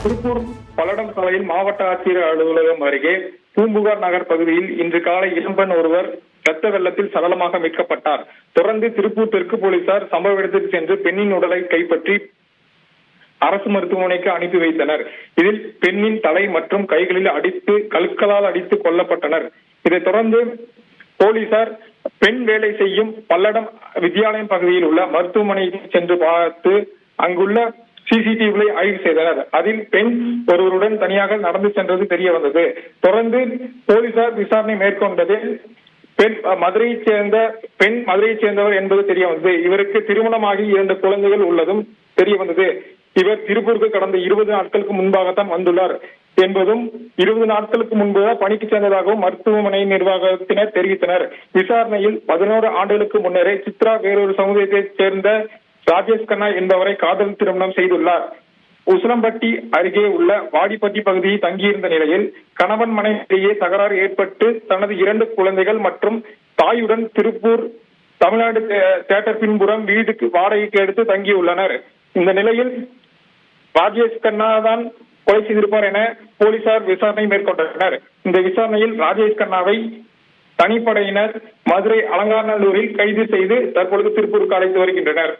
திருப்பூர் பல்லடம் சாலையில் மாவட்ட ஆட்சியர் அலுவலகம் அருகே பூம்புகார் நகர் பகுதியில் இன்று காலை இளம்பெண் ஒருவர் ரத்த வெள்ளத்தில் சடலமாக மீட்கப்பட்டார். தொடர்ந்து திருப்பூர் தெற்கு போலீசார் சம்பவ இடத்திற்கு சென்று பெண்ணின் உடலை கைப்பற்றி அரசு மருத்துவமனைக்கு அனுப்பி வைத்தனர். இதில் பெண்ணின் தலை மற்றும் கைகளில் கற்களால் அடித்து கொல்லப்பட்டனர். இதைத் தொடர்ந்து போலீசார் பெண் வேலை செய்யும் பல்லடம் வித்யாலயம் பகுதியில் உள்ள மருத்துவமனைக்கு சென்று பார்த்து அங்குள்ள சிசிடிவிகளை ஆய்வு செய்தனர். அதில் பெண் ஒருவருடன் தனியாக நடந்து சென்றது தெரிய வந்தது. தொடர்ந்து போலீசார் விசாரணை மேற்கொண்டதில் மதுரையைச் சேர்ந்தவர் என்பது தெரிய வந்தது. இவருக்கு திருமணமாகி 2 குழந்தைகள் உள்ளதும் தெரிய வந்தது. இவர் திருப்பூருக்கு கடந்த 20 நாட்களுக்கு முன்பாகத்தான் வந்துள்ளார் என்பதும் 20 நாட்களுக்கு முன்புதான் பணிக்கு சேர்ந்ததாகவும் மருத்துவமனை நிர்வாகத்தினர் தெரிவித்தனர். விசாரணையில் 11 ஆண்டுகளுக்கு முன்னரே சித்ரா வேறொரு சமூகத்தைச் சேர்ந்த ராஜேஷ் கண்ணா என்பவரை காதல் திருமணம் செய்துள்ளார். உசிலம்பட்டி அருகே உள்ள வாடிப்பட்டி பகுதியில் தங்கியிருந்த நிலையில் கணவன் மனைவியிடையே தகராறு ஏற்பட்டு தனது 2 குழந்தைகள் மற்றும் தாயுடன் திருப்பூர் தமிழ்நாடு தியேட்டர் பின்புறம் வீட்டுக்கு வாடகைக்கு எடுத்து தங்கியுள்ளனர். இந்த நிலையில் ராஜேஷ் கண்ணா தான் கொலை செய்திருப்பார் என போலீசார் விசாரணை மேற்கொண்டனர். இந்த விசாரணையில் ராஜேஷ் கண்ணாவை தனிப்படையினர் மதுரை அலங்காநல்லூரில் கைது செய்து தற்பொழுது திருப்பூருக்கு அழைத்து வருகின்றனர்.